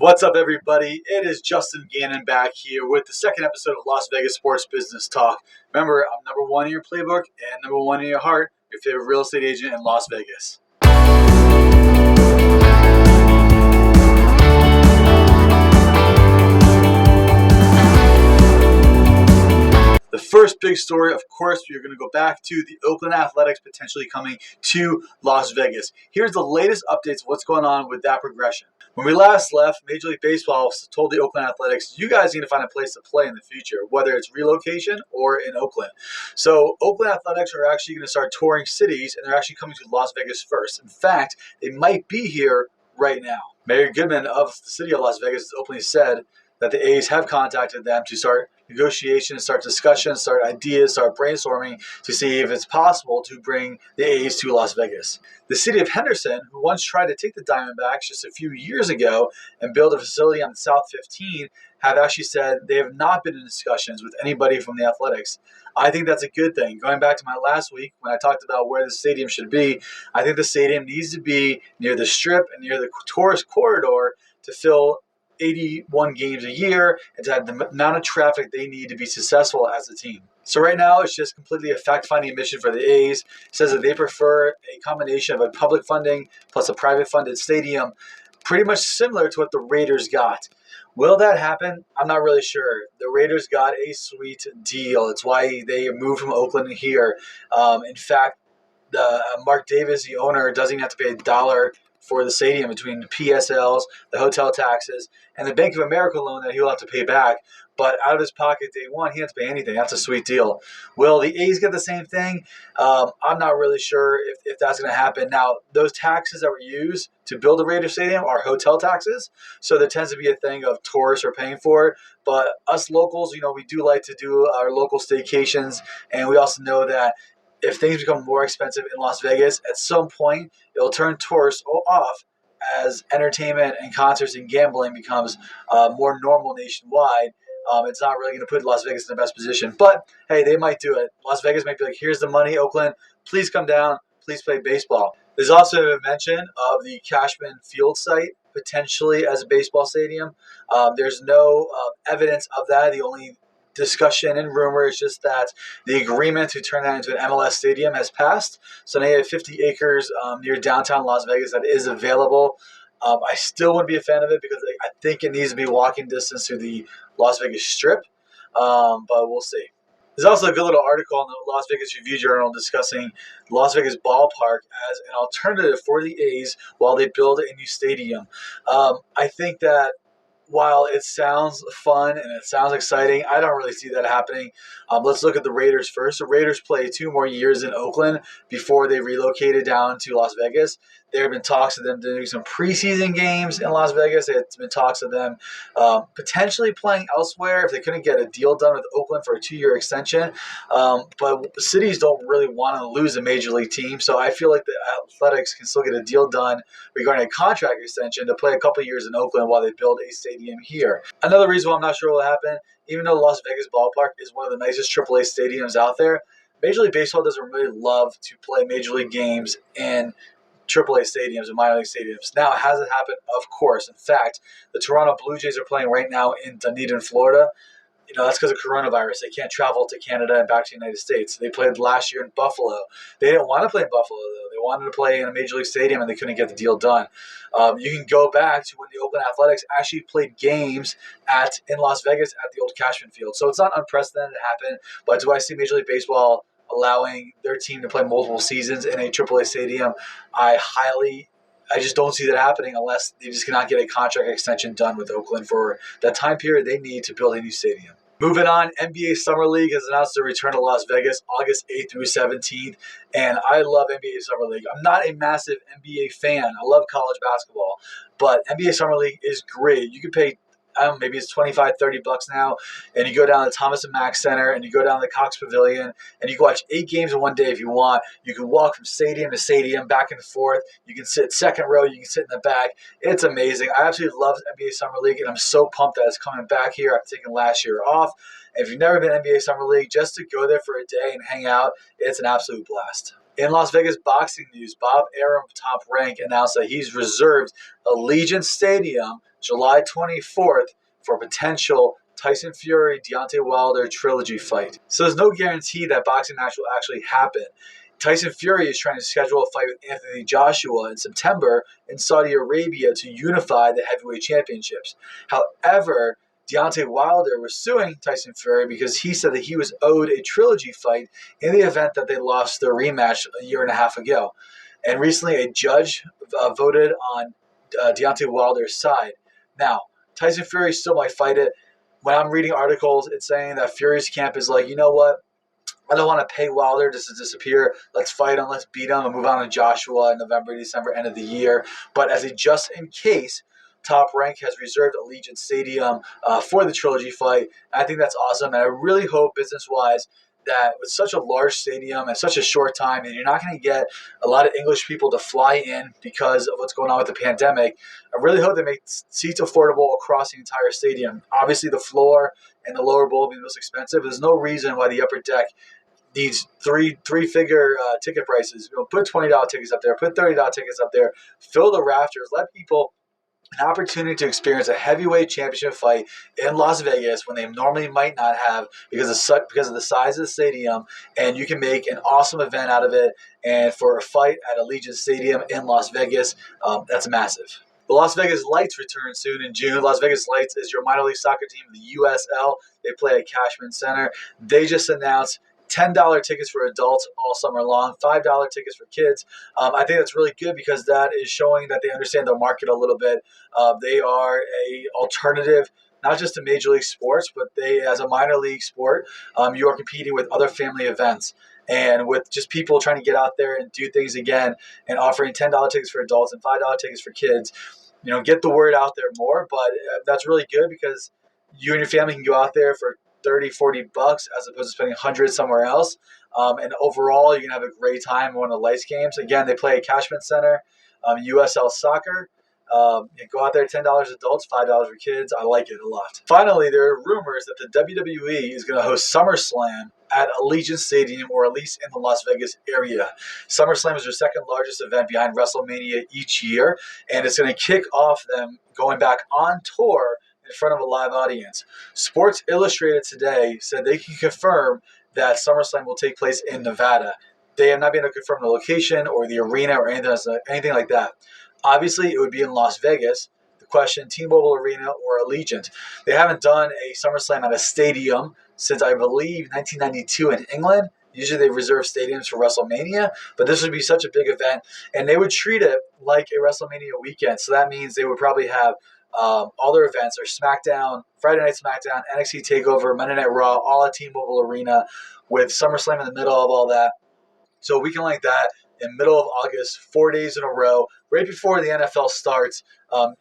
What's up, everybody? It is Justin Gannon back here with the second episode of Las Vegas Sports Business Talk. Remember, I'm number one in your playbook and number one in your heart, your favorite real estate agent in Las Vegas. The first big story, of course, we're going to go back to the Oakland Athletics potentially coming to Las Vegas. Here's the latest updates of what's going on with that progression. When we last left, Major League Baseball told the Oakland Athletics, you guys need to find a place to play in the future, whether it's relocation or in Oakland. So Oakland Athletics are actually going to start touring cities, and they're actually coming to Las Vegas first. In fact, they might be here right now. Mayor Goodman of the city of Las Vegas has openly said that the A's have contacted them to start negotiations, start discussions, start ideas, start brainstorming to see if it's possible to bring the A's to Las Vegas. The city of Henderson, who once tried to take the Diamondbacks just a few years ago and build a facility on South 15, have actually said they have not been in discussions with anybody from the Athletics. I think that's a good thing. Going back to my last week when I talked about where the stadium should be, I think the stadium needs to be near the Strip and near the tourist corridor to fill 81 games a year and to have the amount of traffic they need to be successful as a team. So right now, it's just completely a fact-finding mission for the A's. It says that they prefer a combination of a public funding plus a private funded stadium, pretty much similar to what the Raiders got. Will that happen? I'm not really sure. The Raiders got a sweet deal. It's why they moved from Oakland here. In fact, Mark Davis, the owner, doesn't even have to pay $1 for the stadium between the PSLs, the hotel taxes, and the Bank of America loan that he'll have to pay back. But out of his pocket day one, he doesn't pay anything. That's a sweet deal. Will the A's get the same thing? I'm not really sure if that's going to happen. Now, those taxes that were used to build the Raider Stadium are hotel taxes, so there tends to be a thing of tourists are paying for it. But us locals, we do like to do our local staycations, and we also know that if things become more expensive in Las Vegas, at some point, it'll turn tourists off as entertainment and concerts and gambling becomes more normal nationwide. It's not really going to put Las Vegas in the best position. But, hey, they might do it. Las Vegas might be like, here's the money, Oakland. Please come down. Please play baseball. There's also a mention of the Cashman Field site potentially as a baseball stadium. There's no evidence of that. The only discussion and rumor is just that the agreement to turn that into an MLS stadium has passed. So now you have 50 acres near downtown Las Vegas that is available. I still wouldn't be a fan of it because I think it needs to be walking distance to the Las Vegas Strip, but we'll see. There's also a good little article in the Las Vegas Review-Journal discussing Las Vegas Ballpark as an alternative for the A's while they build a new stadium. I think that while it sounds fun and it sounds exciting, I don't really see that happening. Let's look at the Raiders first. The Raiders play 2 more years in Oakland before they relocated down to Las Vegas. There have been talks of them doing some preseason games in Las Vegas. There have been talks of them potentially playing elsewhere if they couldn't get a deal done with Oakland for a 2-year extension. But cities don't really want to lose a major league team, so I feel like the Athletics can still get a deal done regarding a contract extension to play a couple years in Oakland while they build a stadium here. Another reason why I'm not sure what will happen, even though Las Vegas Ballpark is one of the nicest AAA stadiums out there, Major League Baseball doesn't really love to play major league games in AAA stadiums and minor league stadiums. Now, has it happened? Of course. In fact, the Toronto Blue Jays are playing right now in Dunedin, Florida. That's because of coronavirus. They can't travel to Canada and back to the United States. They played last year in Buffalo. They didn't want to play in Buffalo, though. They wanted to play in a major league stadium, and they couldn't get the deal done. You can go back to when the Oakland Athletics actually played games in Las Vegas at the old Cashman Field. So it's not unprecedented to happen, but do I see Major League Baseball allowing their team to play multiple seasons in a AAA stadium? I just don't see that happening unless they just cannot get a contract extension done with Oakland for that time period they need to build a new stadium. Moving on, NBA Summer League has announced their return to Las Vegas August 8th through 17th, and I love NBA Summer League. I'm not a massive NBA fan. I love college basketball, but NBA Summer League is great. You can pay maybe it's $25, $30 now, and you go down to the Thomas and Mack Center, and you go down to the Cox Pavilion, and you can watch 8 games in one day if you want. You can walk from stadium to stadium, back and forth. You can sit second row. You can sit in the back. It's amazing. I absolutely love NBA Summer League, and I'm so pumped that it's coming back here. I've taken last year off. And if you've never been NBA Summer League, just to go there for a day and hang out, it's an absolute blast. In Las Vegas boxing news, Bob Arum of Top Rank announced that he's reserved Allegiant Stadium July 24th, for a potential Tyson Fury, Deontay Wilder trilogy fight. So there's no guarantee that boxing match will actually happen. Tyson Fury is trying to schedule a fight with Anthony Joshua in September in Saudi Arabia to unify the heavyweight championships. However, Deontay Wilder was suing Tyson Fury because he said that he was owed a trilogy fight in the event that they lost their rematch a year and a half ago. And recently, a judge voted on Deontay Wilder's side. Now, Tyson Fury still might fight it. When I'm reading articles, it's saying that Fury's camp is like, you know what? I don't want to pay Wilder just to disappear. Let's fight him. Let's beat him and move on to Joshua in November, December, end of the year. But as a just in case, Top Rank has reserved Allegiant Stadium for the trilogy fight. I think that's awesome. And I really hope business-wise that with such a large stadium and such a short time, and you're not going to get a lot of English people to fly in because of what's going on with the pandemic, I really hope they make seats affordable across the entire stadium. Obviously, the floor and the lower bowl will be the most expensive. There's no reason why the upper deck needs three-figure ticket prices. Put $20 tickets up there, put $30 tickets up there, fill the rafters, let people an opportunity to experience a heavyweight championship fight in Las Vegas when they normally might not have because of the size of the stadium, and you can make an awesome event out of it. And for a fight at Allegiant Stadium in Las Vegas, that's massive. The Las Vegas Lights return soon in June. Las Vegas Lights is your minor league soccer team in the USL. They play at Cashman Center. They just announced $10 tickets for adults all summer long, $5 tickets for kids. I think that's really good because that is showing that they understand the market a little bit. They are a alternative, not just to major league sports, but they, as a minor league sport, you are competing with other family events. And with just people trying to get out there and do things again and offering $10 tickets for adults and $5 tickets for kids, get the word out there more. But that's really good because you and your family can go out there for $30-$40 as opposed to spending hundreds somewhere else. And overall, you're going to have a great time in one of the Lights games. Again, they play at Cashman Center, USL Soccer. Go out there, $10 adults, $5 for kids. I like it a lot. Finally, there are rumors that the WWE is going to host SummerSlam at Allegiant Stadium, or at least in the Las Vegas area. SummerSlam is their second largest event behind WrestleMania each year, and it's going to kick off them going back on tour in front of a live audience. Sports Illustrated today said they can confirm that SummerSlam will take place in Nevada. They have not been able to confirm the location or the arena or anything like that. Obviously, it would be in Las Vegas. The question, T-Mobile Arena or Allegiant. They haven't done a SummerSlam at a stadium since, I believe, 1992 in England. Usually they reserve stadiums for WrestleMania, but this would be such a big event, and they would treat it like a WrestleMania weekend. So that means they would probably have all their events are SmackDown, Friday Night SmackDown, NXT TakeOver, Monday Night Raw, all at T-Mobile Arena, with SummerSlam in the middle of all that. So a weekend like that, in middle of August, 4 days in a row, right before the NFL starts,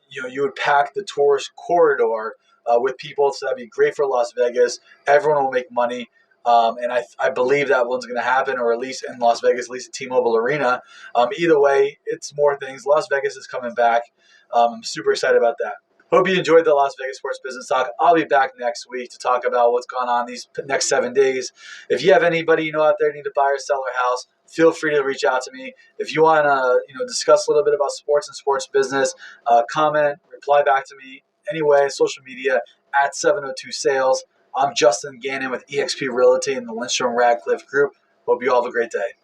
you would pack the tourist corridor with people. So that'd be great for Las Vegas. Everyone will make money. And I believe that one's going to happen, or at least in Las Vegas, at least at T-Mobile Arena. Either way, it's more things. Las Vegas is coming back. I'm super excited about that. Hope you enjoyed the Las Vegas Sports Business Talk. I'll be back next week to talk about what's gone on these next 7 days. If you have anybody out there need to buy or sell their house, feel free to reach out to me. If you want to discuss a little bit about sports and sports business, comment, reply back to me anyway, social media at 702 Sales. I'm Justin Gannon with eXp Realty and the Lindstrom Radcliffe Group. Hope you all have a great day.